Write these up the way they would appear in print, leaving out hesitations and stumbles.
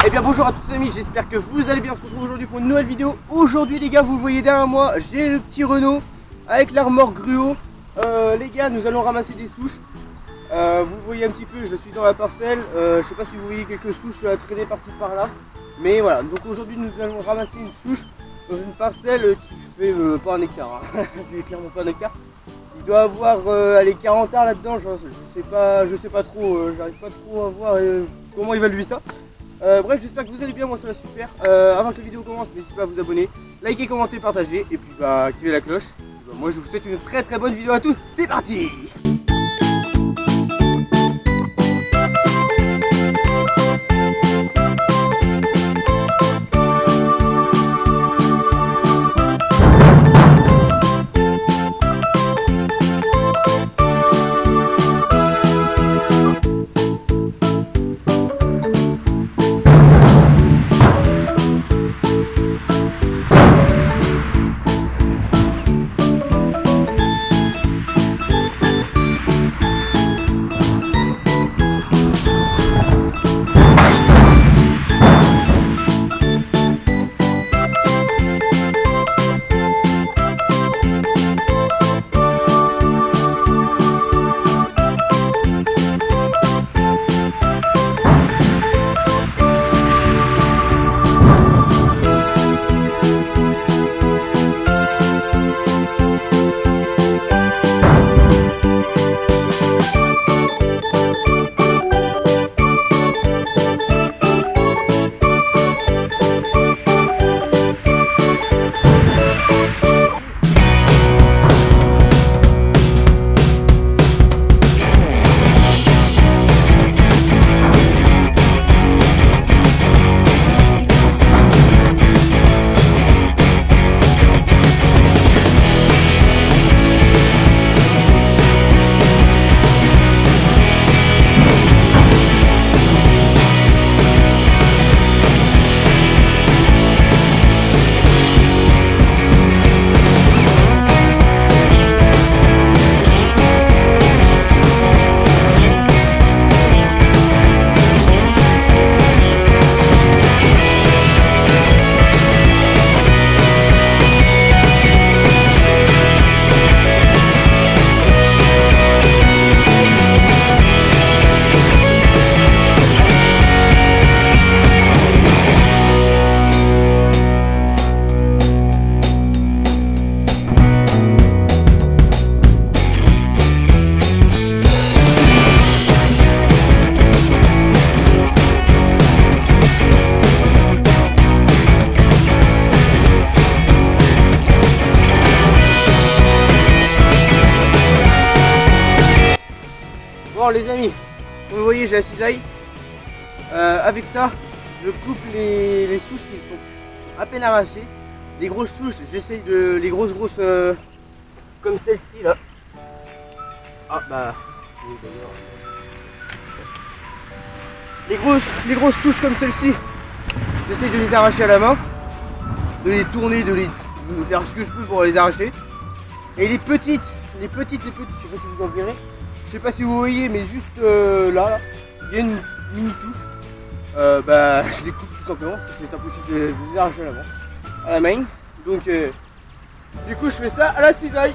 Eh bien bonjour à tous les amis, j'espère que vous allez bien. On se retrouve aujourd'hui pour une nouvelle vidéo. Aujourd'hui les gars, vous le voyez derrière moi, j'ai le petit Renault avec l'armor gruau. Les gars, nous allons ramasser des souches. Vous le voyez un petit peu, je suis dans la parcelle. Je sais pas si vous voyez quelques souches traîner par-ci par-là. Mais voilà, donc aujourd'hui nous allons ramasser une souche dans une parcelle qui fait pas un hectare. Hein. Qui est clairement pas un hectare. Il doit avoir les 40 arts là-dedans, je sais pas trop, j'arrive pas trop à voir comment évaluer ça. Bref, j'espère que vous allez bien, moi ça va super. Avant que la vidéo commence, n'hésitez pas à vous abonner, liker, commenter, partager et puis activer la cloche. Moi je vous souhaite une très bonne vidéo à tous, c'est parti! Bon les amis, vous voyez j'ai la cisaille. Avec ça, je coupe les souches qui sont à peine arrachées. Les grosses souches, j'essaye de... les grosses comme celle-ci là. Ah bah... oui, d'ailleurs. Les grosses souches comme celle-ci, j'essaye de les arracher à la main. De les tourner, de faire ce que je peux pour les arracher. Et les petites, je sais pas si vous en verrez. Je sais pas si vous voyez, mais juste là, il y a une mini souche. Je les coupe tout simplement parce que c'est impossible de les arracher à la main. Donc, du coup, je fais ça à la cisaille.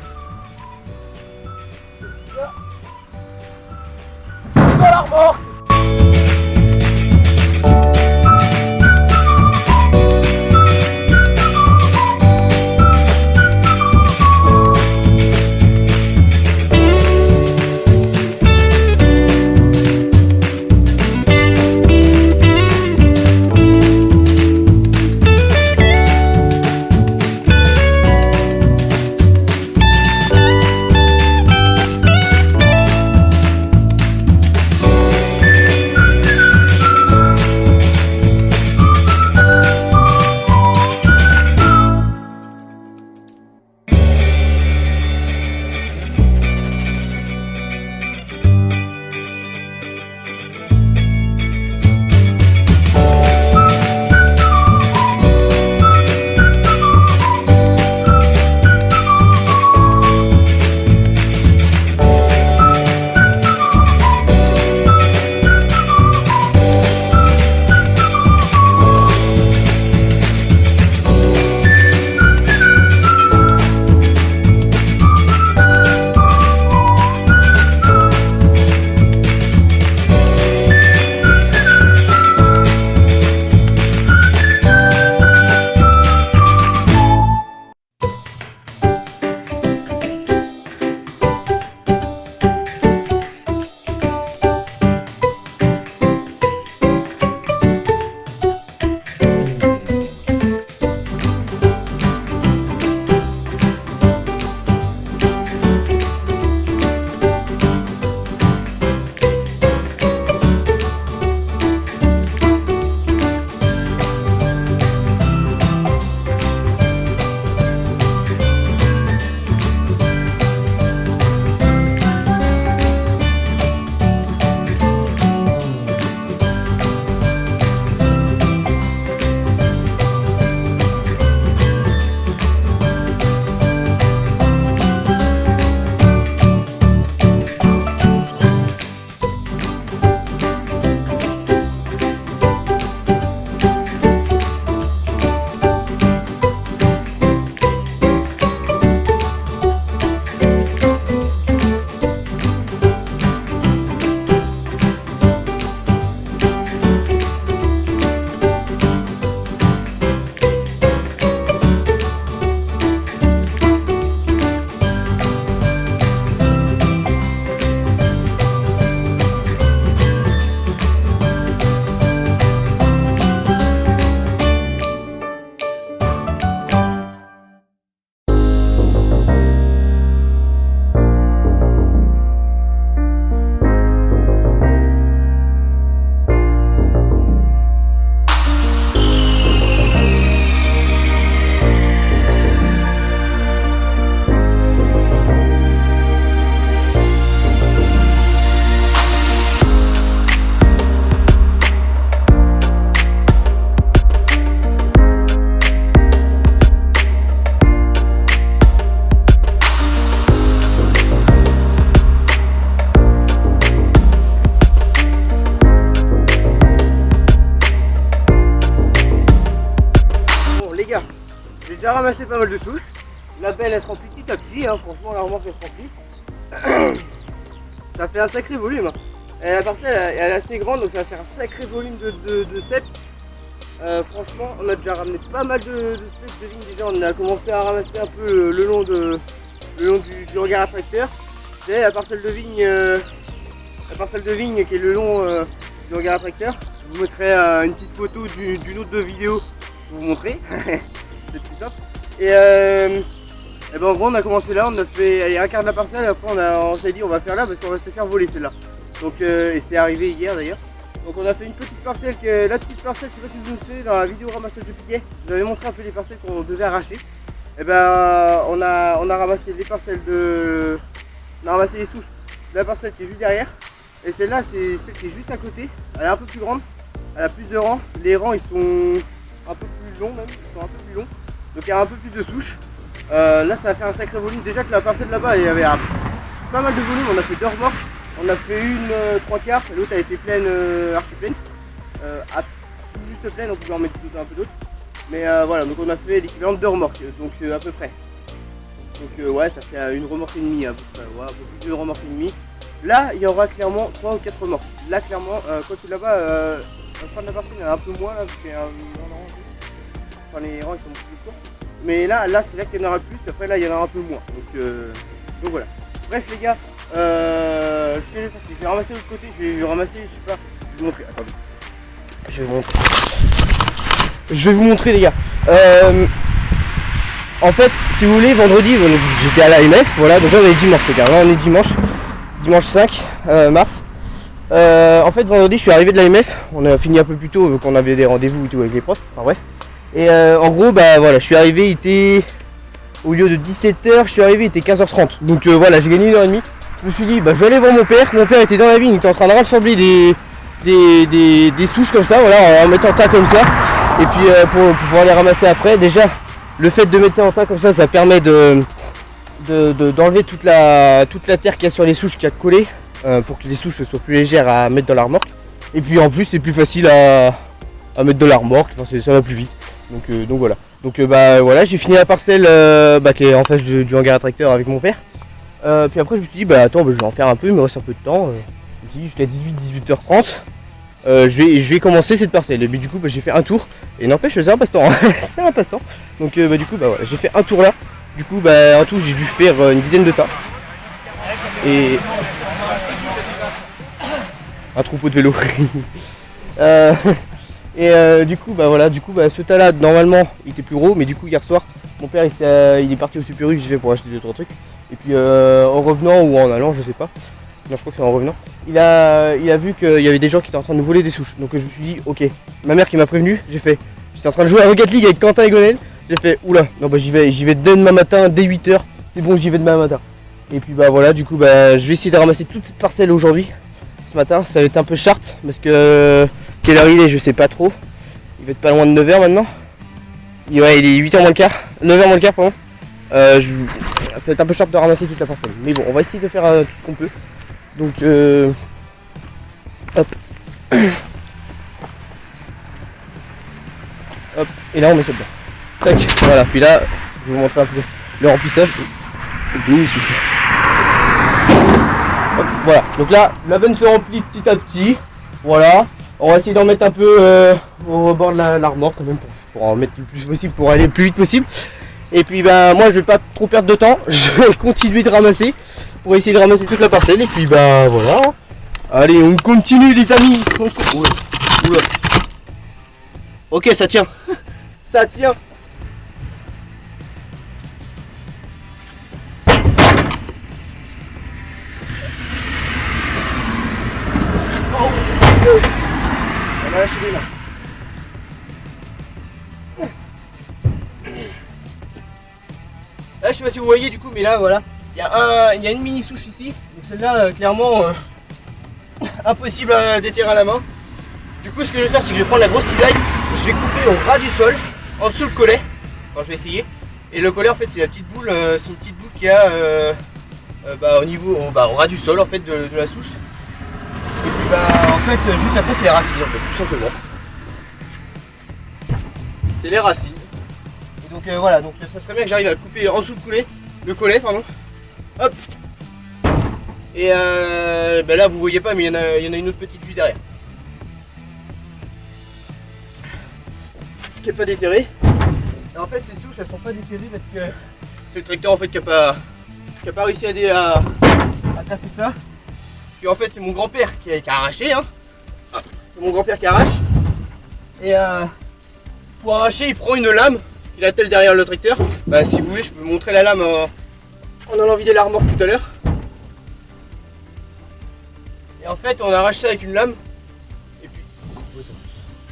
Dans l'arbre. déjà ramassé pas mal de souches. La belle elle se remplit petit à petit, hein. Franchement la remorque elle se remplit. Ça fait un sacré volume. Hein. Et la parcelle elle est assez grande, donc ça va faire un sacré volume de cèpes. Franchement on a déjà ramené pas mal de cèpes de vigne déjà. On a commencé à ramasser un peu le long du hangar à tracteur. Vous savez la parcelle de vigne qui est le long du hangar à tracteur. Je vous mettrai une petite photo d'une autre vidéo pour vous montrer. C'est plus simple. Et ben en gros on a commencé là, on a fait un quart de la parcelle, après on s'est dit on va faire là parce qu'on va se faire voler celle-là. Donc et c'est arrivé hier d'ailleurs. Donc on a fait une petite parcelle, la petite parcelle, je sais pas si vous me suivez dans la vidéo ramassage de piquet, je vous avais montré un peu les parcelles qu'on devait arracher. Et ben on a ramassé les parcelles on a ramassé les souches de la parcelle qui est juste derrière. Et celle-là c'est celle qui est juste à côté, elle est un peu plus grande, elle a plus de rangs, les rangs ils sont un peu plus longs même, ils sont un peu plus longs. Donc il y a un peu plus de souches. Là ça va faire un sacré volume. Déjà que la parcelle là-bas il y avait pas mal de volume. On a fait 2 remorques. On a fait une 3/4 et l'autre a été pleine, archi pleine. Tout juste pleine, on pouvait en mettre un peu d'autres. Mais voilà, donc on a fait l'équivalent de 2 remorques, donc à peu près. Donc ouais, ça fait une remorque et demie à peu près, ouais, un peu plus de remorque et demie. Là il y aura clairement 3 ou 4 remorques. Là clairement, quand tu es là-bas, à la fin de la partie il y en a un peu moins là, parce qu'il y a enfin les rangs ils sont beaucoup plus courts. Mais là c'est là qu'il y en aura le plus, après là il y en aura un peu moins. Donc voilà. Bref les gars, je vais ramasser de l'autre côté, je vais ramasser, je sais pas, je vais vous montrer, attendez. Je vais vous montrer les gars. En fait, si vous voulez, vendredi, j'étais à l'AMF, voilà, donc là on est dimanche les gars, là on est dimanche 5 mars. En fait vendredi je suis arrivé de l'AMF, on a fini un peu plus tôt vu qu'on avait des rendez-vous et tout avec les profs, enfin bref. Et en gros bah voilà, je suis arrivé, il était au lieu de 17h, je suis arrivé, il était 15h30. Donc voilà, j'ai gagné 1h30. Je me suis dit bah je vais aller voir mon père était dans la vigne, il était en train de rassembler des souches comme ça, voilà, en mettant tas comme ça. Et puis pour pouvoir les ramasser après, déjà le fait de mettre en tas comme ça permet d'enlever toute la terre qu'il y a sur les souches qui a collé, pour que les souches soient plus légères à mettre dans la remorque. Et puis en plus c'est plus facile à mettre dans la remorque, enfin, ça va plus vite. Donc voilà. Donc bah voilà, j'ai fini la parcelle qui est en face du hangar à tracteur avec mon père. Puis après je me suis dit bah attends, je vais en faire un peu, il me reste un peu de temps. Je me suis dit jusqu'à 18h30. Je vais commencer cette parcelle. Et puis du coup j'ai fait un tour. Et n'empêche c'est un passe-temps. C'est un passe-temps. Donc du coup voilà, j'ai fait un tour là. Du coup en tout j'ai dû faire une dizaine de tas. Et un troupeau de vélos. Et du coup ce tas là normalement il était plus gros, mais du coup hier soir mon père il est parti au Super U, j'ai fait pour acheter 2-3 trucs. Et puis en revenant ou en allant, je sais pas, non je crois que c'est en revenant, il a vu qu'il y avait des gens qui étaient en train de nous voler des souches. Donc je me suis dit ok, ma mère qui m'a prévenu, j'étais en train de jouer à Rocket League avec Quentin et Gonel, j'ai fait oula, non bah j'y vais dès demain matin, dès 8h, c'est bon, j'y vais demain matin. Et puis bah voilà, du coup je vais essayer de ramasser toute cette parcelle aujourd'hui. Ce matin ça va être un peu short parce que quelle heure il est je sais pas trop. Il va être pas loin de 9h maintenant. Ouais, il est 8h moins le quart. 9h moins le quart pardon. Ça va être un peu short de ramasser toute la parcelle. Mais bon, on va essayer de faire tout ce qu'on peut. Donc hop. Hop. Et là on met ça dedans. Tac, voilà. Puis là, je vais vous montrer un peu le remplissage. D'où il souffle. Hop, voilà. Donc là, la veine se remplit petit à petit. Voilà. On va essayer d'en mettre un peu au rebord de la remorque quand même pour en mettre le plus possible, pour aller le plus vite possible. Et puis moi je vais pas trop perdre de temps, je vais continuer de ramasser pour essayer de ramasser toute la parcelle. Et puis voilà. Allez, on continue les amis. Oula. Oula. Ok, ça tient. Ça tient. On va lâcher les mains. Là je sais pas si vous voyez du coup, mais là voilà, il y a une mini souche ici. Donc celle-là clairement impossible à déterrer à la main. Du coup ce que je vais faire c'est que je vais prendre la grosse cisaille, je vais couper au ras du sol, en dessous le collet. Enfin je vais essayer. Et le collet en fait c'est la petite boule, c'est une petite boule qui a au niveau, au ras du sol en fait de la souche. Et puis en fait juste après c'est les racines en fait, tout simplement. C'est les racines. Donc Donc voilà, donc ça serait bien que j'arrive à le couper en dessous le collet, pardon. Hop. Et ben là vous voyez pas, mais il y en a une autre petite vue derrière. Qui est pas déterrée. Et en fait ces souches elles sont pas déterrées parce que c'est le tracteur en fait qui a pas réussi à casser ça. Puis en fait c'est mon grand-père qui a arraché hein. C'est mon grand-père qui arrache. Et pour arracher il prend une lame qu'il attelle derrière le tracteur. Bah si vous voulez je peux vous montrer la lame en allant vider la remorque tout à l'heure. Et en fait on arrache ça avec une lame.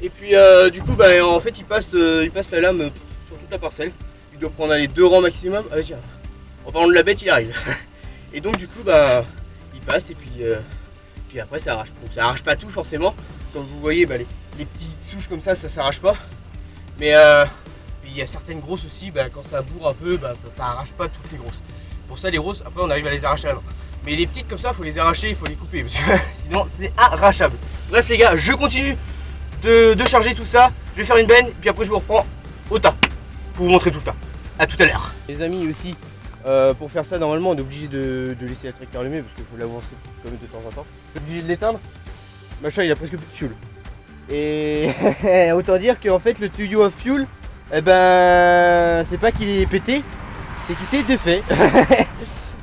Et puis du coup bah en fait il passe la lame sur toute la parcelle. Il doit prendre les 2 rangs maximum. Ah tiens, en parlant de la bête il arrive. Et donc du coup bah il passe et puis après ça arrache. Donc ça arrache pas tout forcément. Comme vous voyez bah, les petites souches comme ça s'arrache pas. Mais il y a certaines grosses aussi, bah, quand ça bourre un peu, bah, ça arrache pas toutes les grosses. Pour ça les grosses après on arrive à les arracher à la main. Mais les petites comme ça faut les arracher, il faut les couper parce que sinon c'est arrachable. Bref les gars, je continue de charger tout ça, je vais faire une benne, puis après je vous reprends au tas pour vous montrer tout le tas. A tout à l'heure. Les amis aussi, pour faire ça normalement on est obligé de laisser le tracteur allumé parce qu'il faut l'avancer quand même de temps en temps. On est obligé de l'éteindre. Machin il a presque plus de fuel. Et autant dire qu'en fait le tuyau à fuel, eh ben c'est pas qu'il est pété, c'est qu'il s'est défait.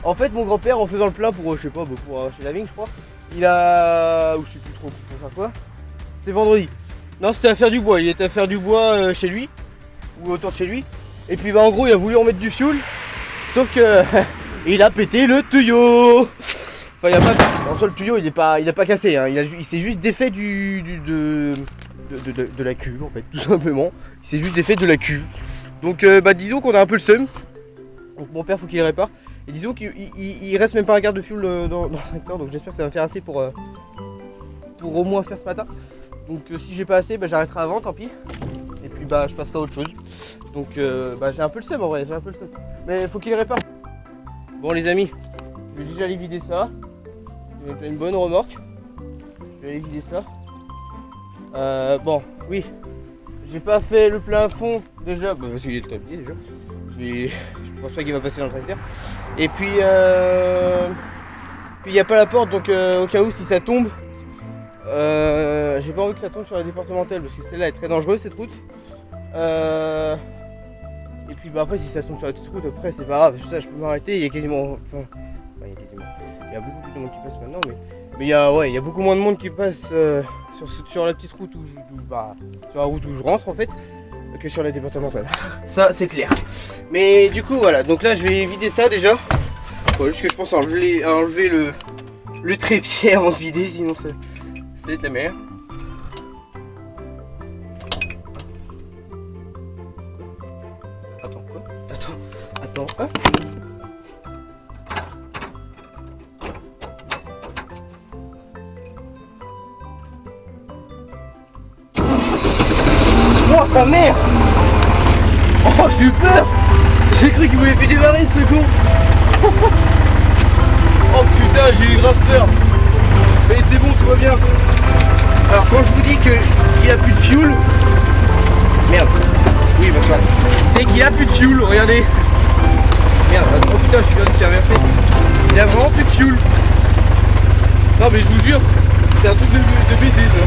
En fait mon grand-père en faisant le plein pour je sais pas pour arracher la vigne je crois, il a. Ou je sais plus trop pour faire quoi. C'était vendredi. Non c'était à faire du bois, il était à faire du bois chez lui, ou autour de chez lui. Et puis bah en gros il a voulu remettre du fuel, sauf que il a pété le tuyau. Enfin il a pas. En soi le tuyau il a pas cassé, hein. Il s'est juste défait de la cuve en fait, tout simplement. Il s'est juste défait de la cuve. Donc bah disons qu'on a un peu le seum. Donc mon père faut qu'il le répare. Et disons qu'il reste même pas un quart de fuel dans le tracteur, donc j'espère que ça va me faire assez pour au moins faire ce matin. Donc si j'ai pas assez, bah, j'arrêterai avant, tant pis. Et puis bah je passerai à autre chose. Donc bah, j'ai un peu le seum en vrai, j'ai un peu le seum. Mais il faut qu'il le répare. Bon les amis, je vais déjà aller vider ça. Je vais mettre une bonne remorque. Je vais aller vider ça. Bon, oui. J'ai pas fait le plein fond déjà, bah, parce qu'il est tablier déjà. Je pense pas qu'il va passer dans le tracteur. Et puis il n'y a pas la porte, donc au cas où si ça tombe, j'ai pas envie que ça tombe sur la départementale parce que celle-là est très dangereuse cette route. Et puis bah après si ça tombe sur la petite route après c'est pas grave, ça je peux m'arrêter, il y a quasiment. Enfin, il y a beaucoup plus de monde qui passe maintenant, mais il y a beaucoup moins de monde qui passe sur la petite route sur la route où je rentre en fait, que sur la départementale. Ça c'est clair. Mais du coup voilà, donc là je vais vider ça déjà. Faut juste que je pense à enlever le trépied avant de vider, sinon ça va être la merde. Attends quoi? Attends. Hein? Oh sa mère! Oh j'ai eu peur! J'ai cru qu'il voulait plus démarrer ce con! Oh putain j'ai eu grave peur! Mais c'est bon, tout va bien! Alors quand je vous dis qu'il a plus de fuel... Merde! Oui bah ça. C'est qu'il a plus de fuel, regardez! Merde, oh putain je suis bien de faire verser! Il a vraiment plus de fuel! Non mais je vous jure, c'est un truc de baiser ça!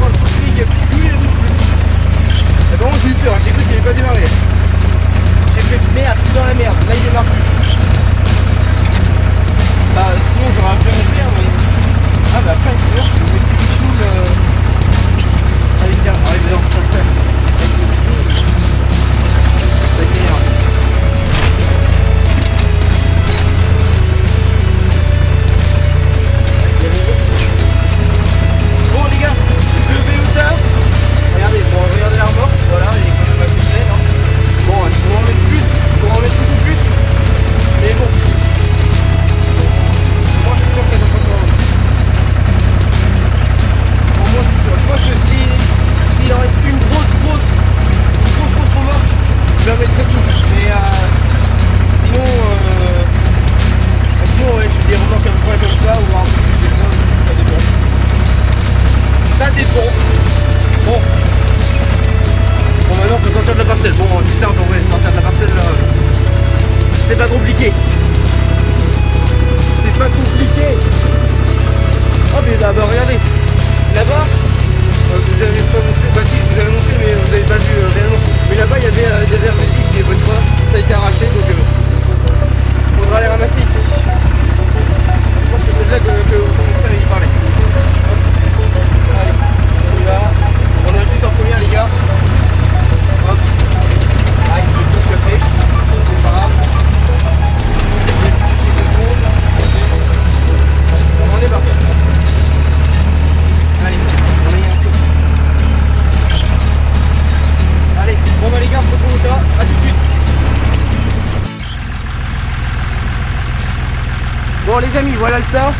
Oh, il y a plus de fuel, il y a plus de fuel! Et vraiment j'ai eu peur, j'ai cru qu'il n'allait pas démarrer! J'ai fait merde, je suis dans la merde, là il démarre plus! Bah sinon j'aurais pu me faire mais... Ah bah après sinon je peux mettre plus de fuel Allez viens, arrive dans le tracteur. Bon les gars, je vais au tard. Regardez, regardez la remorque, voilà, il est quand même assez pleine hein. Bon, je pourrais en mettre plus, je pourrais en mettre beaucoup plus. Mais bon. Moi je suis sûr que ça doit pas se rendre. Bon, moi je suis sûr. Je pense que s'il en reste une grosse remorque, je la mettrai tout. Mais sinon ouais, je fais des remorques à peu près comme ça ou un peu plus des fois, ça dépend. Ça dépend. Bon. Bon, maintenant faut sortir de la parcelle. Bon, c'est simple en vrai, sortir de la parcelle là, c'est pas compliqué. C'est pas compliqué. Oh mais là-bas, regardez. Là-bas, je vous avais pas montré, bah si je vous avais montré mais vous avez pas vu réellement. Mais là-bas il y avait des verres de ligue, des bonnes fois, ça a été arraché donc faudra les ramasser ici. Je pense que c'est là que mon frère il parlait. Hop. Allez, on y va. On est juste en première les gars. Hop. Allez, je touche la flèche, c'est pas grave. Je vais toucher 2 secondes. On est parti. Allez, on est inscrit. Allez, bon bah les gars, on se retrouve au tas, à tout de suite. Bon les amis, voilà le tas.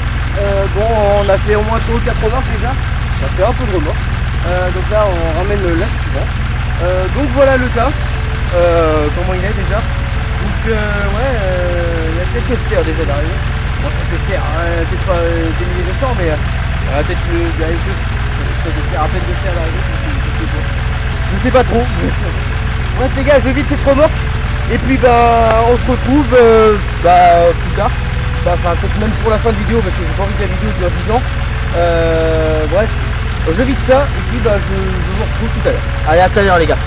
Bon, on a fait au moins 3 ou 4 remorques déjà. Ça fait un peu de remorques. Donc là, on ramène la suivante. Donc voilà le tas. Comment il est déjà. Donc ouais, il y a peut-être Esther déjà d'arriver. Bon, Esther, peut-être pas des milliers de temps, mais peut-être le à peine de faire d'arriver. Je sais pas trop. Bref les gars, je vide cette remorque. Et puis bah on se retrouve plus tard. Enfin peut-être même pour la fin de vidéo parce que j'ai pas envie que la vidéo dure 10 ans. Bref, je vide ça et puis bah je vous retrouve tout à l'heure. Allez, à tout à l'heure les gars.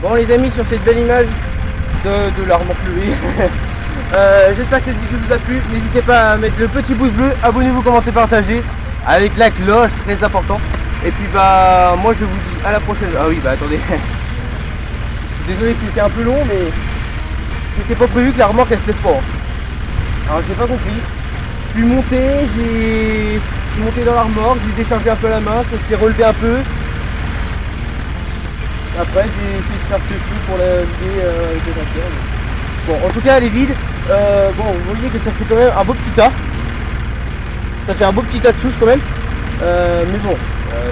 Bon les amis, sur cette belle image de la remorque levée, j'espère que cette vidéo vous a plu. N'hésitez pas à mettre le petit pouce bleu, abonnez-vous, commentez, partagez, avec la cloche, très important. Et puis bah moi je vous dis à la prochaine. Ah oui bah attendez, je suis désolé que c'était un peu long, mais c'était pas prévu que la remorque elle se lève pas. Alors j'ai pas compris. Je suis monté, dans la remorque, j'ai déchargé un peu la main, ça s'est relevé un peu. Après j'ai essayé de faire ce coup pour la vider avec les vapeurs. Bon en tout cas elle est vide. Bon vous voyez que ça fait quand même un beau petit tas. Ça fait un beau petit tas de souches quand même. Mais bon,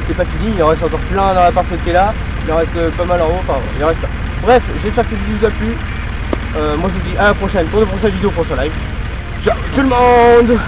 c'est pas fini, il en reste encore plein dans la parcelle qui est là. Il en reste pas mal en haut, enfin il en reste pas. Bref, j'espère que cette vidéo vous a plu. Moi je vous dis à la prochaine pour de prochaines vidéos, prochain live. Ciao tout le monde.